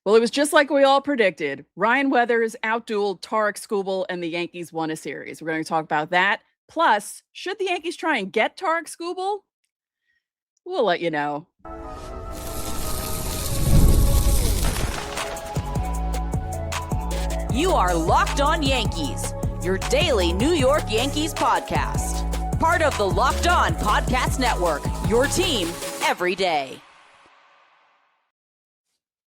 Well, it was just like we all predicted. Ryan Weathers outdueled Tarik Skubal, and the Yankees won a series. We're going to talk about that. Plus, should the Yankees try and get Tarik Skubal? We'll let you know. You are Locked On Yankees, your daily New York Yankees podcast. Part of the Locked On Podcast Network, your team every day.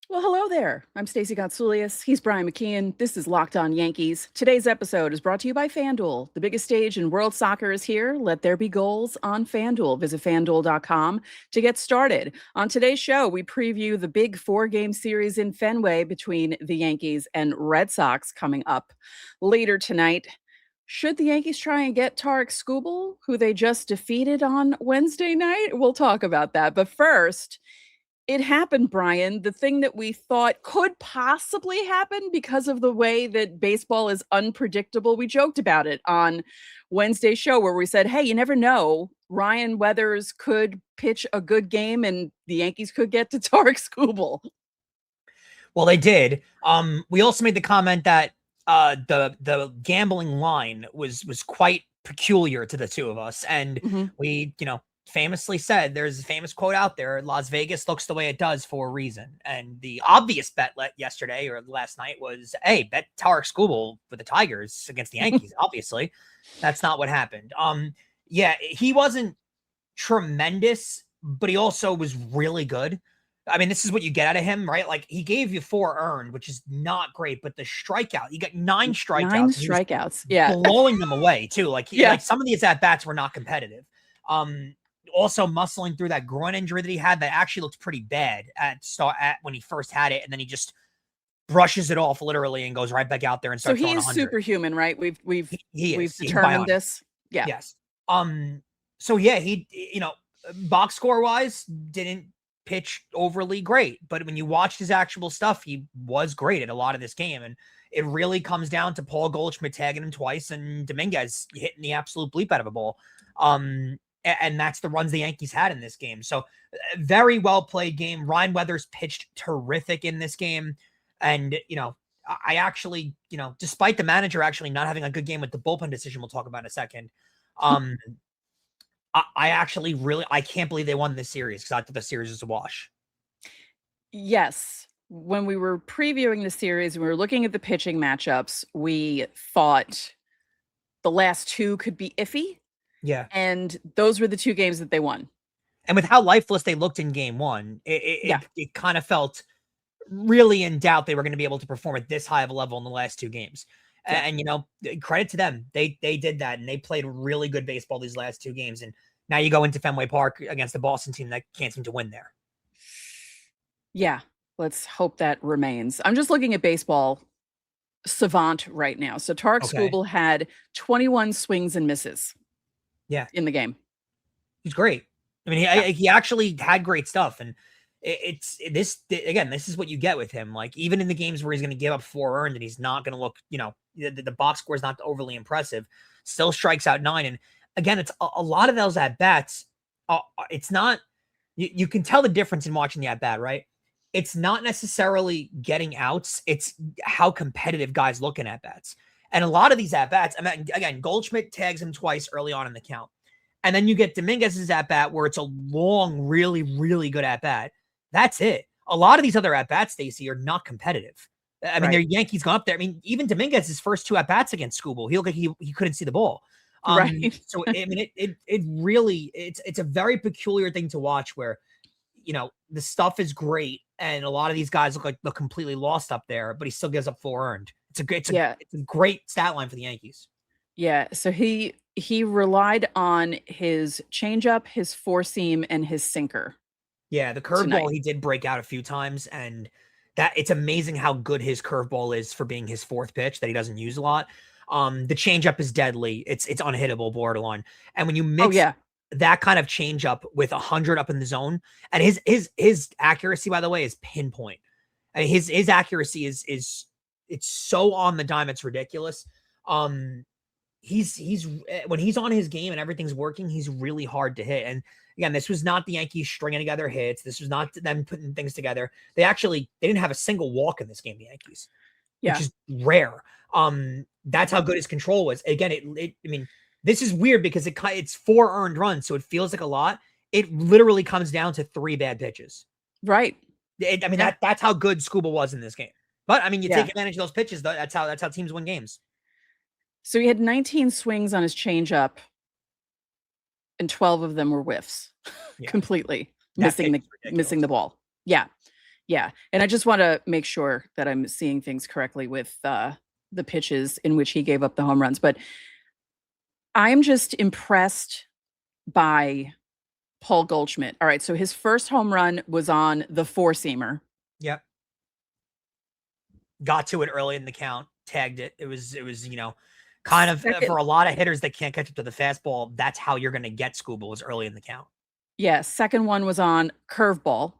Well, hello there. I'm Stacey Gotsulias. He's Brian McKeon. This is Locked On Yankees. Today's episode is brought to you by FanDuel. The biggest stage in world soccer is here. Let there be goals on FanDuel. Visit FanDuel.com to get started. On today's show, we preview the big 4-game series in Fenway between the Yankees and Red Sox coming up later tonight. Should the Yankees try and get Tarik Skubal, who they just defeated on Wednesday night? We'll talk about that. But first, it happened, Brian. The thing that we thought could possibly happen because of the way that baseball is unpredictable. We joked about it on Wednesday's show where we said, hey, you never know. Ryan Weathers could pitch a good game and the Yankees could get to Tarik Skubal. Well, they did. We also made the comment that the gambling line was quite peculiar to the two of us. And we, famously said, there's a famous quote out there, Las Vegas looks the way it does for a reason. And the obvious bet yesterday or last night was, hey, bet Tarik Skubal for the Tigers against the Yankees. Obviously, that's not what happened. Yeah, he wasn't tremendous, but he also was really good. I mean, this is what you get out of him, right? Like, he gave you 4 earned, which is not great, but the strikeout, he got 9 strikeouts. 9 strikeouts. Yeah. Blowing them away too. Like some of these at-bats were not competitive. Also muscling through that groin injury that he had that actually looked pretty bad at when he first had it, and then he just brushes it off literally and goes right back out there and starts. So he is superhuman, right? We've determined this. Yeah. Yes. So yeah, he box score wise didn't pitch overly great, but when you watched his actual stuff, he was great at a lot of this game, and it really comes down to Paul Goldschmidt tagging him twice and Dominguez hitting the absolute bleep out of a ball. And that's the runs the Yankees had in this game. So very well played game. Ryan Weathers pitched terrific in this game. And, I actually, despite the manager actually not having a good game with the bullpen decision, we'll talk about in a second. I can't believe they won this series because I thought the series was a wash. Yes. When we were previewing the series, we were looking at the pitching matchups. We thought the last 2 could be iffy. Yeah. And those were the 2 games that they won. And with how lifeless they looked in game 1, it kind of felt really in doubt they were going to be able to perform at this high of a level in the last 2 games. Yeah. And, credit to them. They did that, and they played really good baseball these last 2 games. And now you go into Fenway Park against the Boston team that can't seem to win there. Yeah. Let's hope that remains. I'm just looking at Baseball Savant right now. So Tarik Skubal had 21 swings and misses. Yeah, in the game. He's great. I mean, he actually had great stuff. And this is what you get with him. Like, even in the games where he's going to give up 4 earned and he's not going to look, the box score is not overly impressive, still strikes out 9. And again, it's a lot of those at-bats. It's not, you can tell the difference in watching the at-bat, right? It's not necessarily getting outs. It's how competitive guys look in at-bats. And a lot of these at-bats, I mean, again, Goldschmidt tags him twice early on in the count. And then you get Dominguez's at-bat where it's a long, really, really good at-bat. That's it. A lot of these other at-bats, Stacey, are not competitive. I mean, their Yankees gone up there. I mean, even Dominguez's first 2 at-bats against Skubal, he looked like he couldn't see the ball. Right. So, I mean, it really, it's a very peculiar thing to watch where, the stuff is great. And a lot of these guys look like they're completely lost up there, but he still gives up 4 earned. It's a great stat line for the Yankees. Yeah. So he relied on his changeup, his 4-seam, and his sinker. Yeah, the curveball he did break out a few times, and that it's amazing how good his curveball is for being his 4th pitch that he doesn't use a lot. The changeup is deadly. It's unhittable borderline. And when you mix that kind of changeup with 100 up in the zone, and his accuracy, by the way, is pinpoint. I mean, his accuracy is it's so on the dime, it's ridiculous. he's when he's on his game and everything's working, he's really hard to hit. And again, this was not the Yankees stringing together hits. This was not them putting things together. They didn't have a single walk in this game, the Yankees, which is rare. That's how good his control was. Again, I mean, this is weird because it's 4 earned runs, so it feels like a lot. It literally comes down to 3 bad pitches. Right. That's how good Skubal was in this game. But I mean, you take advantage of those pitches. That's how teams win games. So he had 19 swings on his changeup, and 12 of them were whiffs, completely missing the ball. Yeah. And I just want to make sure that I'm seeing things correctly with the pitches in which he gave up the home runs. But I'm just impressed by Paul Goldschmidt. All right, so his first home run was on the 4-seamer. Yep. Got to it early in the count, tagged it. It was kind of for a lot of hitters that can't catch up to the fastball, that's how you're going to get Skubal, was early in the count. Yeah, second one was on curveball.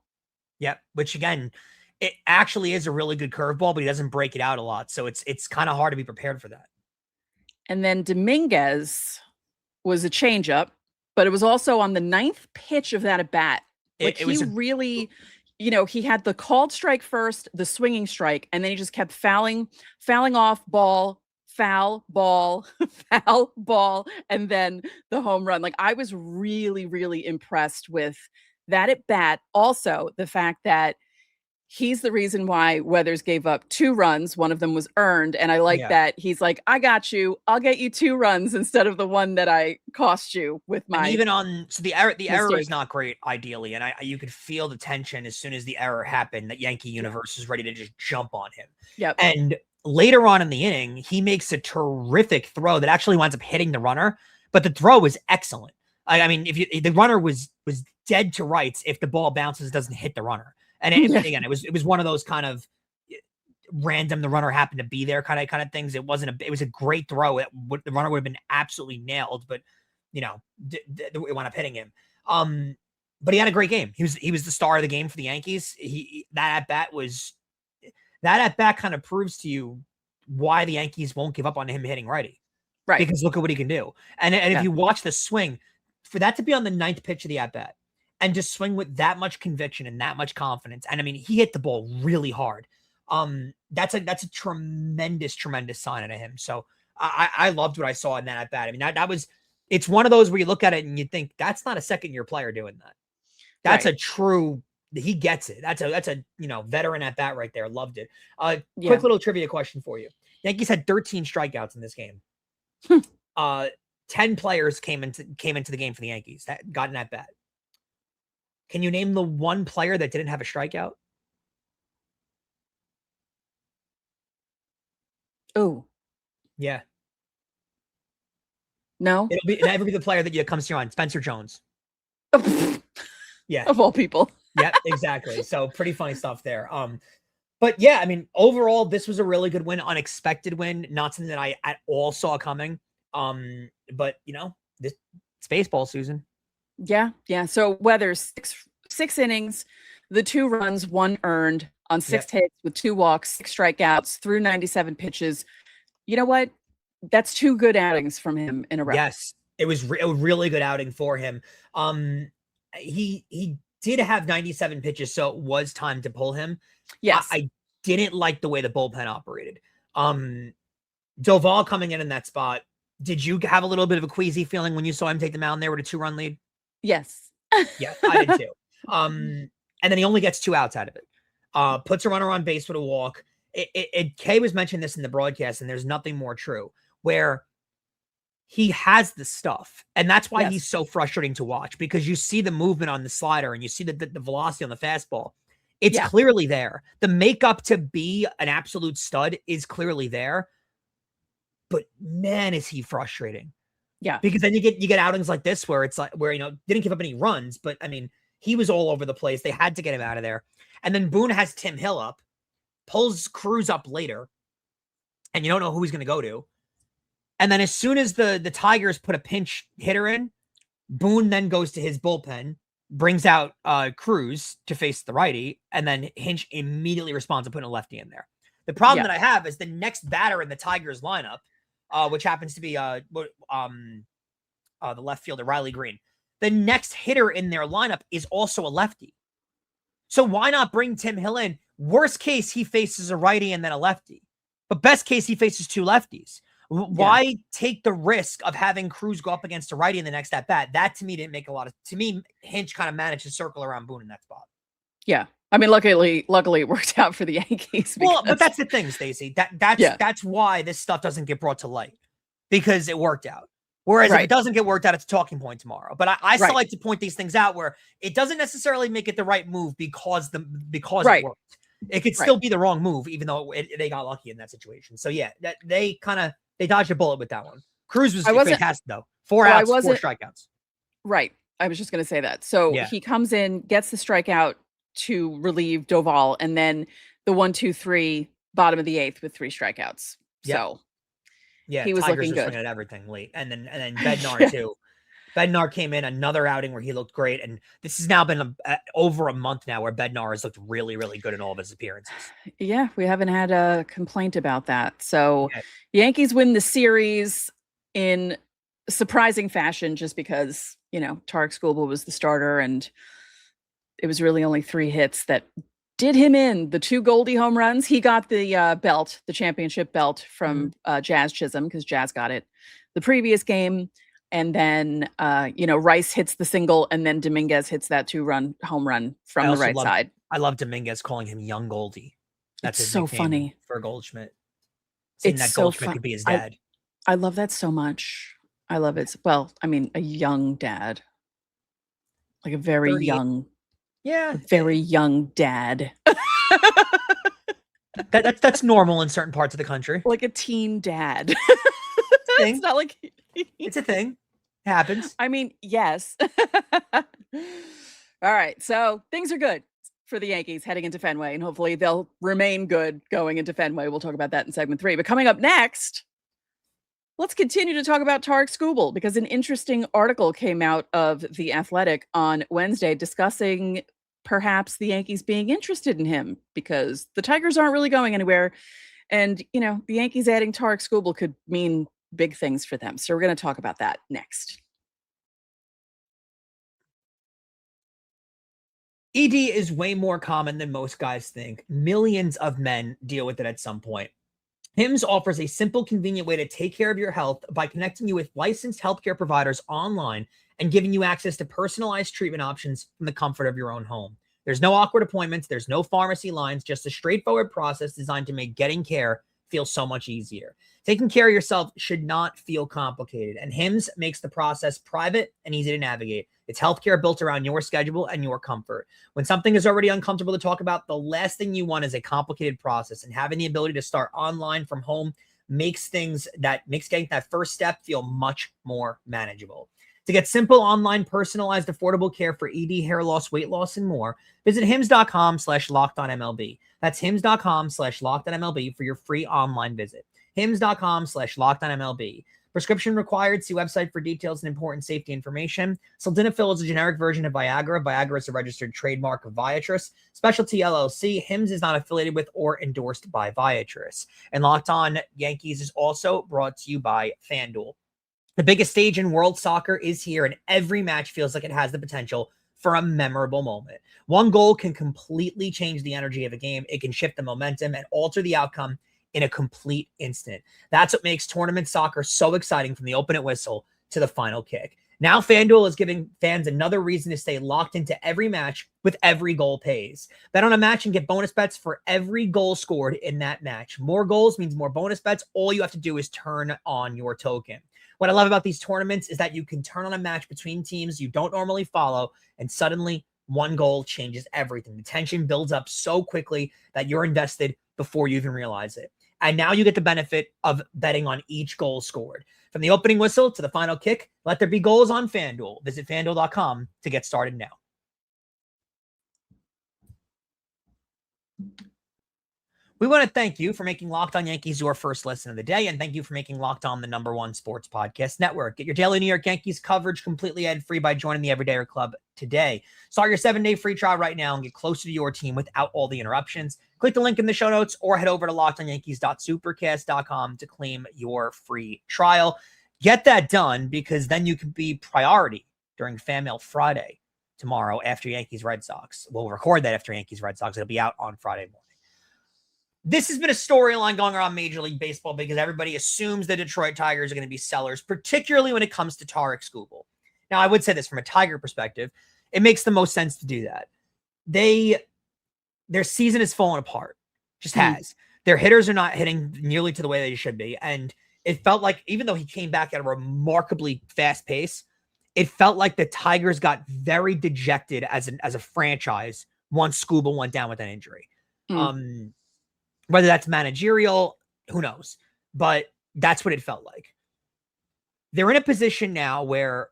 Yep, which again, it actually is a really good curveball, but he doesn't break it out a lot. So it's kind of hard to be prepared for that. And then Dominguez was a changeup, but it was also on the 9th pitch of that at bat. Like he had the called strike first, the swinging strike, and then he just kept fouling off ball, foul ball, foul ball, and then the home run. Like I was really, really impressed with that at bat. Also, the fact that he's the reason why Weathers gave up 2 runs. One of them was earned. And I like that he's like, I got you. I'll get you 2 runs instead of the one that I cost you with my. And even on, so the error is not great ideally. And you could feel the tension as soon as the error happened, that Yankee universe is ready to just jump on him. Yep. And later on in the inning, he makes a terrific throw that actually winds up hitting the runner, but the throw was excellent. I mean, if the runner was dead to rights, if the ball bounces, doesn't hit the runner. And again, it was one of those kind of random, the runner happened to be there kind of things. It was a great throw. The runner would have been absolutely nailed, but it wound up hitting him. But he had a great game. He was the star of the game for the Yankees. That at bat kind of proves to you why the Yankees won't give up on him hitting righty. Right. Because look at what he can do. And if you watch the swing, for that to be on the 9th pitch of the at bat, and just swing with that much conviction and that much confidence. And I mean, he hit the ball really hard. That's a tremendous, tremendous sign out of him. So I loved what I saw in that at bat. I mean, it's one of those where you look at it and you think that's not a 2nd-year player doing that. That's a true, he gets it. That's a veteran at bat right there. Loved it. Quick little trivia question for you. Yankees had 13 strikeouts in this game. 10 players came into the game for the Yankees that got an at bat. Can you name the one player that didn't have a strikeout? Oh. Yeah. No. It'll never be the player that comes to your mind. Spencer Jones. Yeah. Of all people. Yeah, exactly. So pretty funny stuff there. But yeah, I mean, overall, this was a really good win, unexpected win, not something that I at all saw coming. But it's baseball, Susan. Yeah. So Weathers, six innings, the 2 runs, 1 earned on 6 hits with 2 walks, 6 strikeouts through 97 pitches. You know what? That's 2 good outings from him in a row. Yes, it was a really good outing for him. He did have 97 pitches, so it was time to pull him. Yes. I didn't like the way the bullpen operated. Doval coming in that spot. Did you have a little bit of a queasy feeling when you saw him take the mound there with a 2-run lead? Yes. Yeah, I did too. And then he only gets 2 outs out of it. Puts a runner on base with a walk. Kay was mentioning this in the broadcast, and there's nothing more true, where he has the stuff. And that's why he's so frustrating to watch, because you see the movement on the slider and you see the velocity on the fastball. It's clearly there. The makeup to be an absolute stud is clearly there. But man, is he frustrating. Yeah. Because then you get outings like this where it's like, didn't give up any runs, but I mean, he was all over the place. They had to get him out of there. And then Boone has Tim Hill up, pulls Cruz up later, and you don't know who he's going to go to. And then as soon as the Tigers put a pinch hitter in, Boone then goes to his bullpen, brings out Cruz to face the righty, and then Hinch immediately responds to putting a lefty in there. The problem that I have is the next batter in the Tigers lineup, which happens to be the left fielder, Riley Green. The next hitter in their lineup is also a lefty. So why not bring Tim Hill in? Worst case, he faces a righty and then a lefty. But best case, he faces two lefties. Why take the risk of having Cruz go up against a righty in the next at bat? That to me didn't make a lot of. To me, Hinch kind of managed to circle around Boone in that spot. Yeah, I mean, luckily it worked out for the Yankees. Well, but that's the thing, Stacey. That's why this stuff doesn't get brought to light, because it worked out. Whereas if it doesn't get worked out, it's a talking point tomorrow. But I still like to point these things out where it doesn't necessarily make it the right move because it worked. It could still be the wrong move, even though they got lucky in that situation. So yeah, they dodged a bullet with that one. Cruz was fantastic though. 4 outs, 4 strikeouts. Right. I was just going to say that. So he comes in, gets the strikeout to relieve Doval, and then the 1-2-3 bottom of the 8th with 3 strikeouts. Yep. So yeah, he was Tigers looking good. Swinging at everything late, and then Bednar too. Bednar came in another outing where he looked great, and this has now been over a month now where Bednar has looked really, really good in all of his appearances. Yeah, we haven't had a complaint about that. So Yankees win the series in surprising fashion, just because Tarik Skubal was the starter, and it was really only 3 hits that did him in. The 2 Goldie home runs. He got the belt, the championship belt from Jazz Chisholm, because Jazz got it the previous game. And then, Rice hits the single, and then Dominguez hits that 2-run home run from the right side. I love Dominguez calling him Young Goldie. That's so funny for Goldschmidt. Saying that Goldschmidt could be his dad. I love that so much. I love it. Well, I mean, a young dad, like a very young dad. That's normal in certain parts of the country. Like a teen dad. It's not like it's a thing. It happens. I mean, yes. All right. So things are good for the Yankees heading into Fenway, and hopefully they'll remain good going into Fenway. We'll talk about that in segment 3. But coming up next, let's continue to talk about Tarik Skubal, because an interesting article came out of The Athletic on Wednesday discussing perhaps the Yankees being interested in him, because the Tigers aren't really going anywhere. And, the Yankees adding Tarik Skubal could mean big things for them. So we're going to talk about that next. ED is way more common than most guys think. Millions of men deal with it at some point. HIMS offers a simple, convenient way to take care of your health by connecting you with licensed healthcare providers online and giving you access to personalized treatment options from the comfort of your own home. There's no awkward appointments. There's no pharmacy lines, just a straightforward process designed to make getting care feel so much easier. Taking care of yourself should not feel complicated, and HIMS makes the process private and easy to navigate. It's healthcare built around your schedule and your comfort. When something is already uncomfortable to talk about, the last thing you want is a complicated process, and having the ability to start online from home makes getting that first step feel much more manageable. To get simple, online, personalized, affordable care for ED, hair loss, weight loss, and more, visit hims.com/lockedonmlb. That's hims.com/lockedonmlb for your free online visit. hims.com/lockedonmlb. Prescription required. See website for details and important safety information. Sildenafil is a generic version of Viagra. Viagra is a registered trademark of Viatris. Specialty LLC. HIMS is not affiliated with or endorsed by Viatris. And Locked On Yankees is also brought to you by FanDuel. The biggest stage in world soccer is here, and every match feels like it has the potential for a memorable moment. One goal can completely change the energy of a game. It can shift the momentum and alter the outcome in a complete instant. That's what makes tournament soccer so exciting, from the opening whistle to the final kick. Now FanDuel is giving fans another reason to stay locked into every match with every goal pays. Bet on a match and get bonus bets for every goal scored in that match. More goals means more bonus bets. All you have to do is turn on your token. What I love about these tournaments is that you can turn on a match between teams you don't normally follow, and suddenly one goal changes everything. The tension builds up so quickly that you're invested before you even realize it. And now you get the benefit of betting on each goal scored. From the opening whistle to the final kick, let there be goals on FanDuel. Visit FanDuel.com to get started now. We want to thank you for making Locked On Yankees your first listen of the day, and thank you for making Locked On the #1 sports podcast network. Get your daily New York Yankees coverage completely ad-free by joining the Everydayer Club today. Start your 7-day free trial right now and get closer to your team without all the interruptions. Click the link in the show notes or head over to lockedonyankees.supercast.com to claim your free trial. Get that done, because then you can be priority during Fan Mail Friday tomorrow after Yankees Red Sox. We'll record that after Yankees Red Sox. It'll be out on Friday morning. This has been a storyline going around Major League Baseball because everybody assumes the Detroit Tigers are going to be sellers, particularly when it comes to Tarik Skubal. Now, I would say this from a Tiger perspective, it makes the most sense to do that. Their season has fallen apart, just has. Their hitters are not hitting nearly to the way they should be, and it felt like, even though he came back at a remarkably fast pace, it felt like the Tigers got very dejected as a franchise once Skubal went down with an injury. Whether that's managerial, who knows? But that's what it felt like. They're in a position now where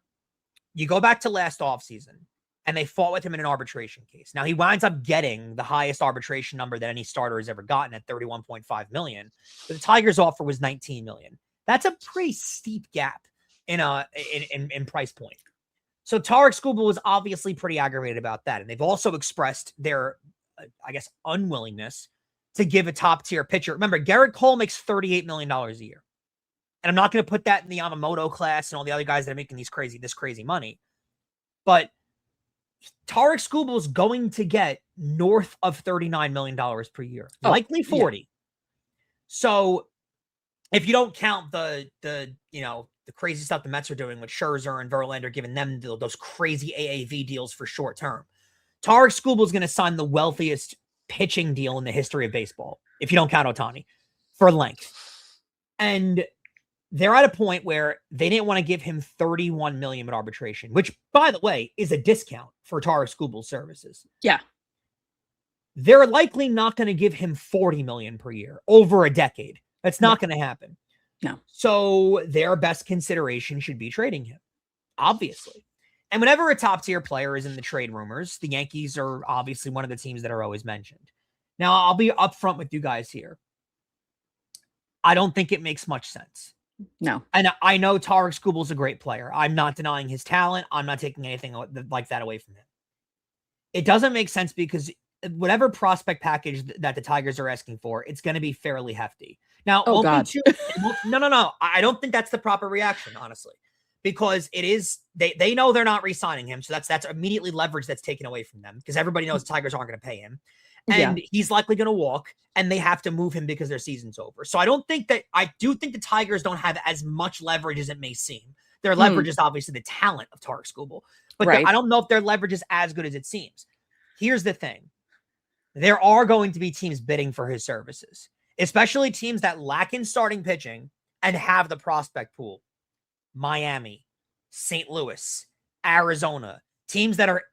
you go back to last offseason, and they fought with him in an arbitration case. Now, he winds up getting the highest arbitration number that any starter has ever gotten at $31.5 million. But the Tigers' offer was $19 million. That's a pretty steep gap in price point. So Tarik Skubal was obviously pretty aggravated about that. And they've also expressed their, unwillingness to give a top-tier pitcher. Remember, Gerrit Cole makes $38 million a year. And I'm not going to put that in the Yamamoto class and all the other guys that are making this crazy money. But Tarik Skubal is going to get north of $39 million per year. Likely 40. Yeah. So if you don't count the crazy stuff the Mets are doing with Scherzer and Verlander, giving them those crazy AAV deals for short term, Tarik Skubal is going to sign the wealthiest pitching deal in the history of baseball, if you don't count Ohtani, for length. And they're at a point where they didn't want to give him $31 million in arbitration, which, by the way, is a discount for Tarik Skubal's services. Yeah. They're likely not going to give him $40 million per year over a decade. That's not going to happen. No. So their best consideration should be trading him, obviously. And whenever a top-tier player is in the trade rumors, the Yankees are obviously one of the teams that are always mentioned. Now, I'll be upfront with you guys here. I don't think it makes much sense. No. And I know Tarik Skubal is a great player. I'm not denying his talent. I'm not taking anything like that away from him. It doesn't make sense because whatever prospect package that the Tigers are asking for, it's going to be fairly hefty. Now, no. I don't think that's the proper reaction, honestly. Because it is, they know they're not re-signing him. So that's immediately leverage that's taken away from them because everybody knows the Tigers aren't going to pay him. And he's likely going to walk and they have to move him because their season's over. So I do think the Tigers don't have as much leverage as it may seem. Their leverage is obviously the talent of Tarik Skubal, but I don't know if their leverage is as good as it seems. Here's the thing. There are going to be teams bidding for his services, especially teams that lack in starting pitching and have the prospect pool. Miami, St. Louis, Arizona, teams that are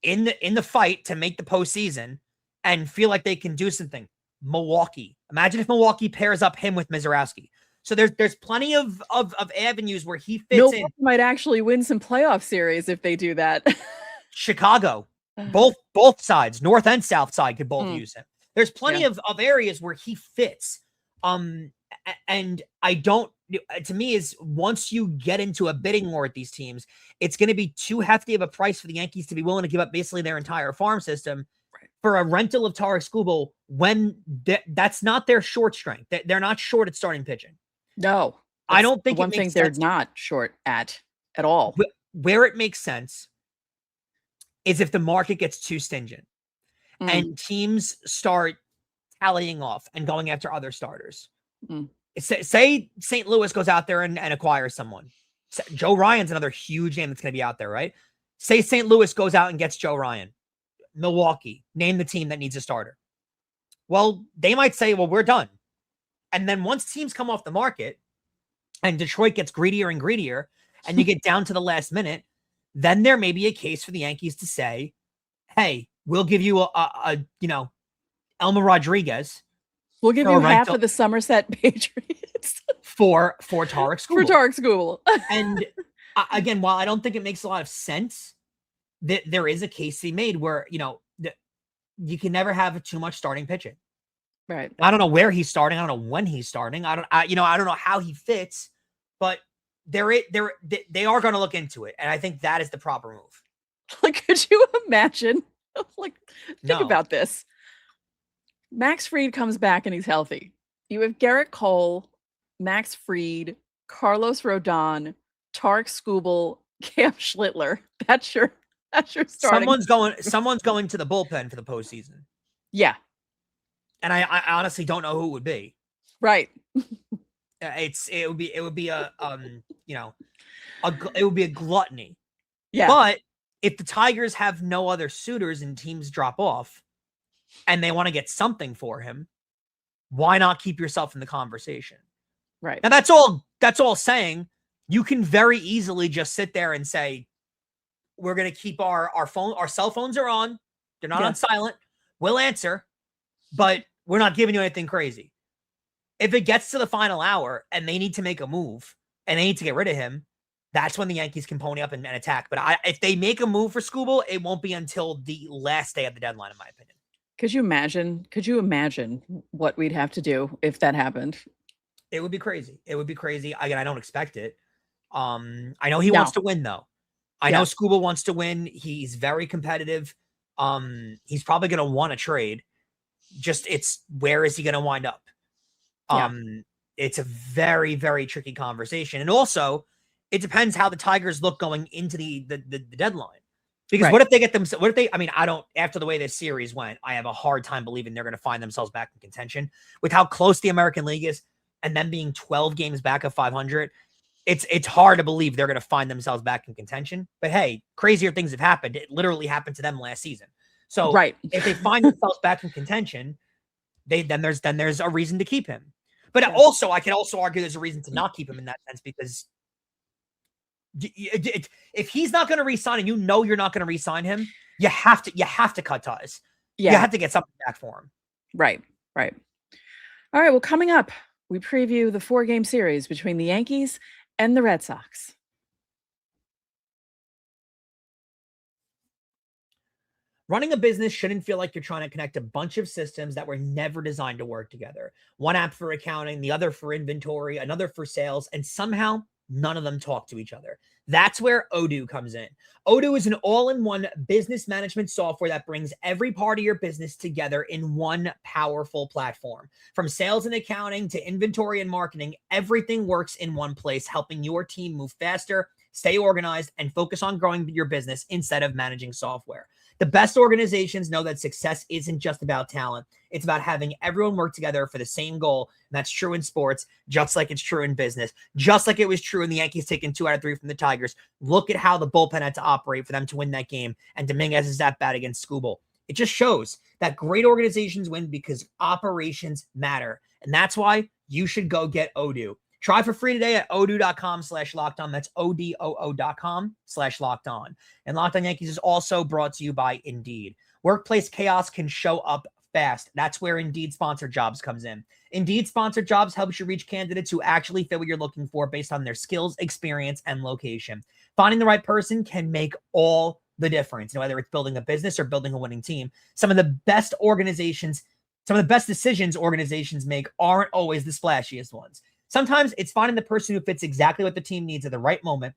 in the fight to make the postseason and feel like they can do something. Milwaukee. Imagine if Milwaukee pairs up him with Mizorowski. So there's plenty of avenues where he fits in. Might actually win some playoff series if they do that. Chicago, both sides, north and south side, could both use him. There's plenty of areas where he fits. And I don't, to me, is once you get into a bidding war at these teams, it's going to be too hefty of a price for the Yankees to be willing to give up basically their entire farm system for a rental of Tarik Skubal when that's not their short strength. They're not short at starting pitching. No, I don't think one thing they're not short at all. Where it makes sense is if the market gets too stingent and teams start tallying off and going after other starters. Say St. Louis goes out there and acquires someone. Joe Ryan's another huge name that's going to be out there, right? Say St. Louis goes out and gets Joe Ryan. Milwaukee, name the team that needs a starter. Well, they might say, well, we're done. And then once teams come off the market and Detroit gets greedier and greedier and you get down to the last minute, then there may be a case for the Yankees to say, hey, we'll give you a Elmer Rodriguez. We'll give you half of the Somerset Patriots for Tarik Skubal. For Tarik Skubal. And again, while I don't think it makes a lot of sense, that there is a case to be made where, you can never have too much starting pitching. Right. I don't know where he's starting. I don't know when he's starting. I don't know how he fits, but they are going to look into it. And I think that is the proper move. Like, could you imagine? Like, think No. about this. Max Fried comes back and he's healthy. You have Gerrit Cole, Max Fried, Carlos Rodón, Tarik Skubal, Cam Schlittler. That's your starting. Someone's going to the bullpen for the postseason. Yeah. And I honestly don't know who it would be. Right. It would be a it would be a gluttony. Yeah. But if the Tigers have no other suitors and teams drop off and they want to get something for him, why not keep yourself in the conversation? Right. Now that's all saying. You can very easily just sit there and say, we're going to keep our cell phones are on. They're not on silent. We'll answer, but we're not giving you anything crazy. If it gets to the final hour and they need to make a move and they need to get rid of him, that's when the Yankees can pony up and attack. But if they make a move for Skubal, it won't be until the last day of the deadline, in my opinion. Could you imagine what we'd have to do if that happened? It would be crazy. Again, I don't expect it. I know he wants to win, though. I know Skubal wants to win. He's very competitive. He's probably going to want to trade. Just where is he going to wind up? It's a very, very tricky conversation. And also, it depends how the Tigers look going into the deadline. Because what if they get them? What if they? I mean, I don't. After the way this series went, I have a hard time believing they're going to find themselves back in contention with how close the American League is, and them being 12 games back of 500. It's hard to believe they're going to find themselves back in contention. But hey, crazier things have happened. It literally happened to them last season. So if they find themselves back in contention, then there's a reason to keep him. But also, I could also argue there's a reason to not keep him in that sense, because if he's not going to re-sign and you're not going to re-sign him, you have to cut ties. You have to get something back for him. Right. All right. Well, coming up, we preview the 4-game series between the Yankees and the Red Sox. Running a business shouldn't feel like you're trying to connect a bunch of systems that were never designed to work together. One app for accounting, the other for inventory, another for sales, and somehow none of them talk to each other. That's where Odoo comes in. Odoo is an all-in-one business management software that brings every part of your business together in one powerful platform. From sales and accounting to inventory and marketing, everything works in one place, helping your team move faster, stay organized, and focus on growing your business instead of managing software. The best organizations know that success isn't just about talent. It's about having everyone work together for the same goal. And that's true in sports, just like it's true in business, just like it was true in the Yankees taking 2 out of 3 from the Tigers. Look at how the bullpen had to operate for them to win that game. And Dominguez is at bat against Skubal. It just shows that great organizations win because operations matter. And that's why you should go get Odoo. Try for free today at odoo.com/lockedon. That's odoo.com/lockedon. And Locked On Yankees is also brought to you by Indeed. Workplace chaos can show up fast. That's where Indeed Sponsored Jobs comes in. Indeed Sponsored Jobs helps you reach candidates who actually fit what you're looking for based on their skills, experience, and location. Finding the right person can make all the difference, whether it's building a business or building a winning team. Some of the best decisions organizations make aren't always the splashiest ones. Sometimes it's finding the person who fits exactly what the team needs at the right moment.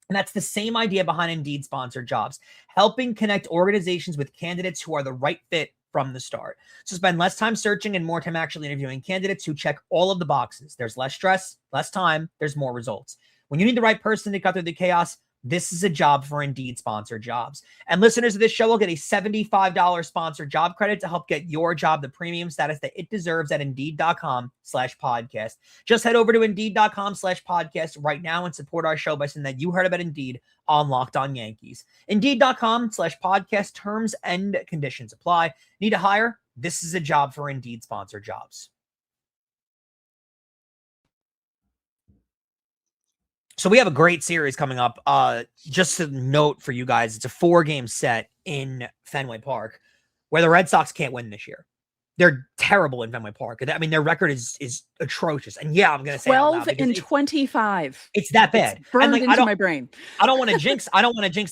And that's the same idea behind Indeed Sponsored Jobs, helping connect organizations with candidates who are the right fit from the start. So spend less time searching and more time actually interviewing candidates who check all of the boxes. There's less stress, less time, there's more results. When you need the right person to cut through the chaos, this is a job for Indeed Sponsored Jobs. And listeners of this show will get a $75 sponsored job credit to help get your job the premium status that it deserves at Indeed.com/podcast. Just head over to Indeed.com/podcast right now and support our show by saying that you heard about Indeed on Locked On Yankees. Indeed.com/podcast. Terms and conditions apply. Need to hire? This is a job for Indeed Sponsored Jobs. So we have a great series coming up. Just to note for you guys, it's a 4-game set in Fenway Park where the Red Sox can't win this year. They're terrible in Fenway Park. I mean, their record is atrocious. And yeah, I'm going to say 12-25. It's that bad. It's burned and into my brain. I don't want to jinx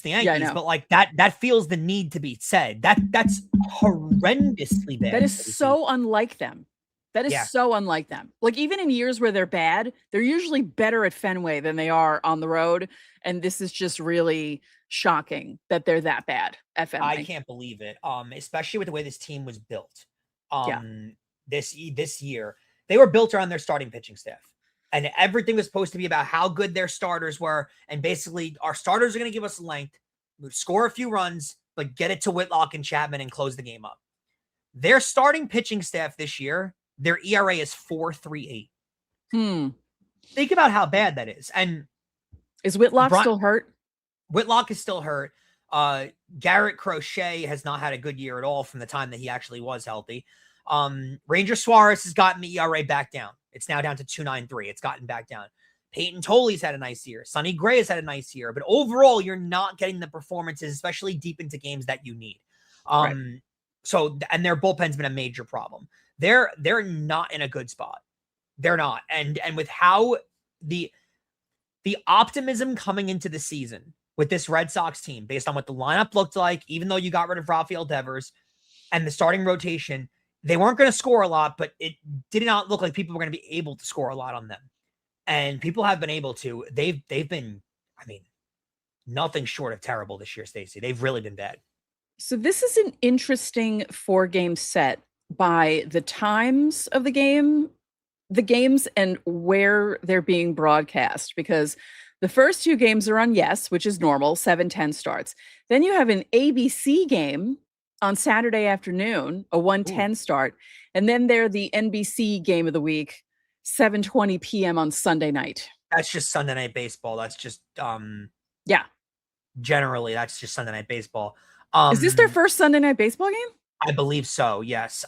the Yankees, but like that feels the need to be said. That's horrendously bad. That is so unlike them. That is so unlike them. Like, even in years where they're bad, they're usually better at Fenway than they are on the road. And this is just really shocking that they're that bad at Fenway. I can't believe it. Especially with the way this team was built. This year, they were built around their starting pitching staff. And everything was supposed to be about how good their starters were. And basically, our starters are going to give us length, score a few runs, but get it to Whitlock and Chapman and close the game up. Their starting pitching staff this year, their ERA is 4.38. Think about how bad that is. And is Whitlock still hurt? Whitlock is still hurt. Garrett Crochet has not had a good year at all from the time that he actually was healthy. Ranger Suarez has gotten the ERA back down. It's now down to 2.93. It's gotten back down. Peyton Toley's had a nice year. Sonny Gray has had a nice year. But overall, you're not getting the performances, especially deep into games, that you need. So, and their bullpen's been a major problem. They're not in a good spot. They're not. And with how the optimism coming into the season with this Red Sox team, based on what the lineup looked like, even though you got rid of Rafael Devers and the starting rotation, they weren't going to score a lot, but it did not look like people were going to be able to score a lot on them. And people have been able to. They've been, I mean, nothing short of terrible this year, Stacey. They've really been bad. So this is an interesting 4-game set by the times of the games and where they're being broadcast, because the first 2 games are on Yes, which is normal, 7:10 starts. Then you have an ABC game on Saturday afternoon, a 1:10 start. And then they're the NBC game of the week, 7:20 p.m. on Sunday night. That's just Sunday Night Baseball. That's just, generally, that's just Sunday Night Baseball. Is this their first Sunday Night Baseball game? I believe so, yes.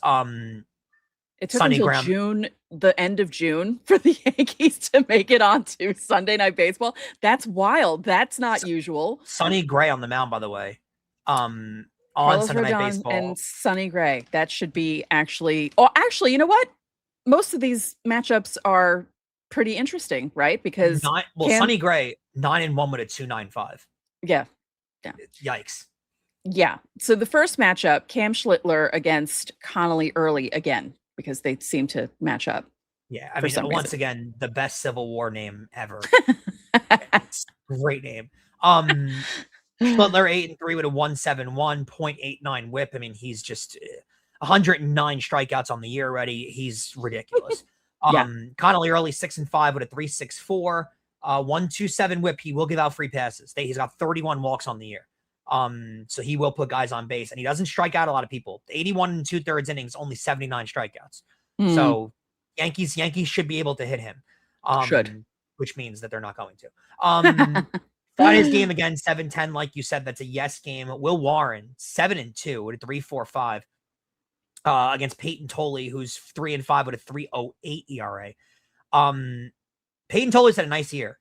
It took until June, the end of June, for the Yankees to make it onto Sunday Night Baseball. That's wild. That's not usual. Sonny Gray on the mound, by the way. On Carlos Sunday Rodón Night Baseball. And Sonny Gray. That should be actually... Oh, actually, you know what? Most of these matchups are pretty interesting, right? Because... Sonny Gray, 9-1 with a 2.95. Yeah. Yikes. Yeah. So the first matchup, Cam Schlittler against Connolly Early again, because they seem to match up. Yeah. I mean, once again, the best Civil War name ever. Great name. Schlittler 8-3 with a 1.71, 0.89 whip. I mean, he's just 109 strikeouts on the year already. He's ridiculous. Connolly Early 6-5 with a 3.64, 1.27 whip. He will give out free passes. He's got 31 walks on the year. So he will put guys on base, and he doesn't strike out a lot of people. 81 2/3 innings, only 79 strikeouts. So Yankees should be able to hit him. Which means that they're not going to. Friday's game again, 7:10, like you said, that's a Yes game. Will Warren, 7-2 with a 3.45 against Peyton Toley, who's 3-5 with a 3.08 ERA. Peyton Toley's had a nice year.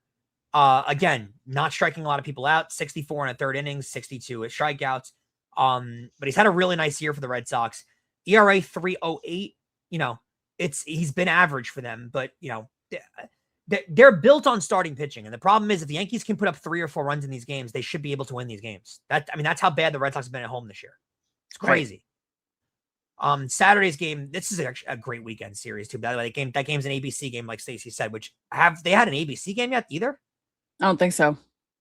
Again, not striking a lot of people out, 64 in a third innings, 62 with strikeouts. But he's had a really nice year for the Red Sox. ERA 3.08, he's been average for them, but they're built on starting pitching. And the problem is, if the Yankees can put up 3 or 4 runs in these games, they should be able to win these games. That's how bad the Red Sox have been at home this year. It's crazy. Right. Saturday's game, this is a great weekend series too. By the way, that game's an ABC game, like Stacey said, which have they had an ABC game yet either? I don't think so.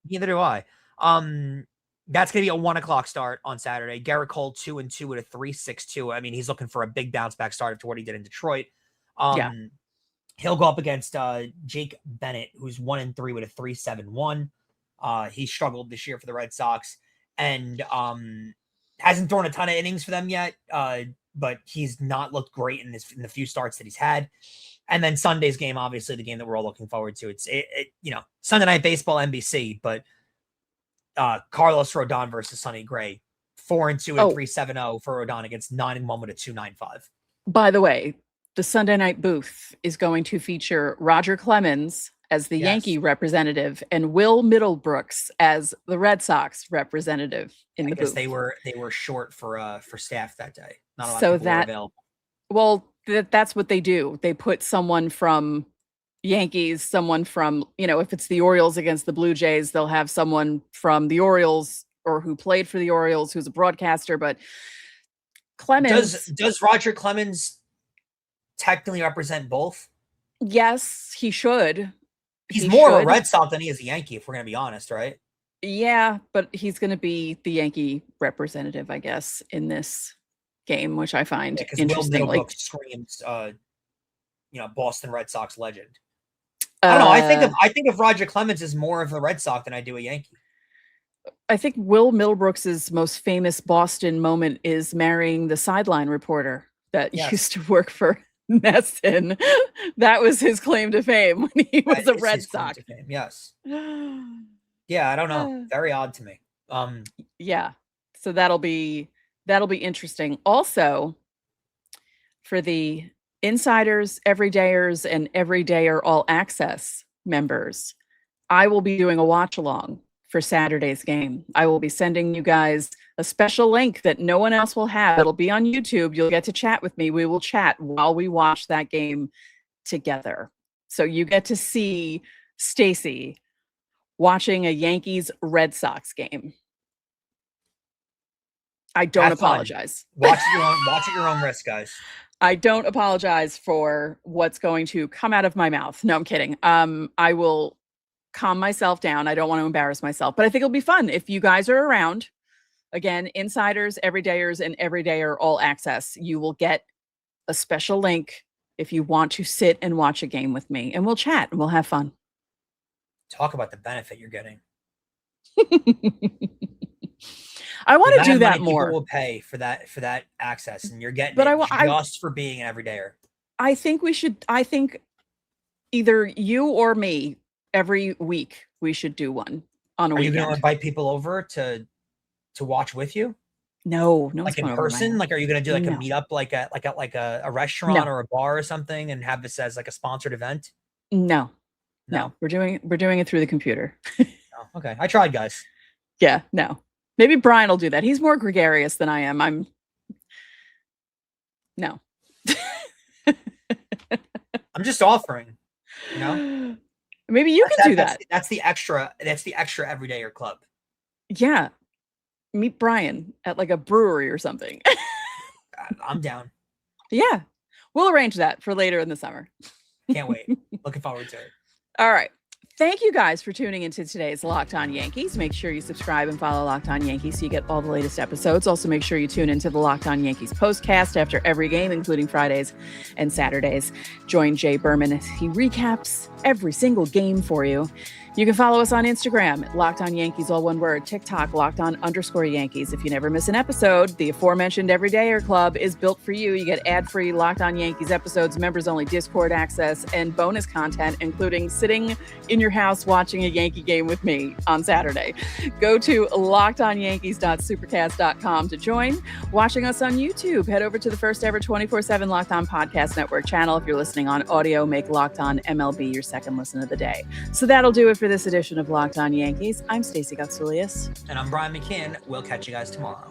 Neither do I. That's going to be a 1:00 start on Saturday. Gerrit Cole 2-2 with a 3.62. I mean, he's looking for a big bounce back start after what he did in Detroit. He'll go up against Jake Bennett, who's 1-3 with a 3.71. He struggled this year for the Red Sox and hasn't thrown a ton of innings for them yet. But he's not looked great in the few starts that he's had. And then Sunday's game, obviously the game that we're all looking forward to. It's Sunday Night Baseball, NBC, but Carlos Rodón versus Sonny Gray, 4-2 and 3.70 for Rodón against 9-1 with a 2.95. By the way, the Sunday night booth is going to feature Roger Clemens as the Yankee representative and Will Middlebrooks as the Red Sox representative in the booth. They were short for staff that day. Not a lot of people were available. Well, that's what they do. They put someone from Yankees, someone from, if it's the Orioles against the Blue Jays, they'll have someone from the Orioles or who played for the Orioles who's a broadcaster. But Clemens does Roger Clemens technically represent both? Yes, he should. He's more of a Red Sox than he is a Yankee, if we're going to be honest, right? Yeah, but he's going to be the Yankee representative, I guess, in this game, which I find interesting. Will Middlebrook screams, Boston Red Sox legend. I don't know. I think of Roger Clemens as more of a Red Sox than I do a Yankee. I think Will Middlebrooks' most famous Boston moment is marrying the sideline reporter that used to work for Neston. That was his claim to fame when he was a Red Sox. Yes. Yeah, I don't know. Very odd to me. Yeah. So that'll be interesting. Also, for the insiders, everydayers, and everydayer all access members, I will be doing a watch along for Saturday's game. I will be sending you guys a special link that no one else will have. It'll be on YouTube. You'll get to chat with me. We will chat while we watch that game together. So you get to see Stacey watching a Yankees Red Sox game. I don't apologize. Watch at your own risk, guys. I don't apologize for what's going to come out of my mouth. No, I'm kidding. I will calm myself down. I don't want to embarrass myself, but I think it'll be fun if you guys are around. Again, insiders, everydayers, and everydayer all access. You will get a special link if you want to sit and watch a game with me, and we'll chat and we'll have fun. Talk about the benefit you're getting. I want to do that more. People will pay for that access, and you're getting just for being an everydayer. I think we should. I think either you or me every week we should do one on a weekend. Are you going to invite people over to watch with you? No, like in person. Like, are you going to do like a meetup, like a restaurant or a bar or something, and have this as like a sponsored event? No. We're doing it through the computer. Oh, okay, I tried, guys. Yeah, no. Maybe Brian will do that. He's more gregarious than I am. No. I'm just offering, Maybe you can do that. That's the extra everydayer club. Yeah. Meet Brian at like a brewery or something. I'm down. Yeah. We'll arrange that for later in the summer. Can't wait. Looking forward to it. All right. Thank you guys for tuning into today's Locked On Yankees. Make sure you subscribe and follow Locked On Yankees so you get all the latest episodes. Also, make sure you tune into the Locked On Yankees postcast after every game, including Fridays and Saturdays. Join Jay Berman as he recaps every single game for you. You can follow us on Instagram at Locked On Yankees, all one word, TikTok, LockedOn_Yankees. If you never miss an episode, the aforementioned Everydayer Club is built for you. You get ad-free Locked On Yankees episodes, members-only Discord access, and bonus content, including sitting in your house watching a Yankee game with me on Saturday. Go to LockedOnYankees.supercast.com to join. Watching us on YouTube, head over to the first ever 24/7 Locked On Podcast Network channel. If you're listening on audio, make Locked On MLB your second listen of the day. So that'll do it for this edition of Locked On Yankees. I'm Stacey Gotsulias. And I'm Brian McKeon. We'll catch you guys tomorrow.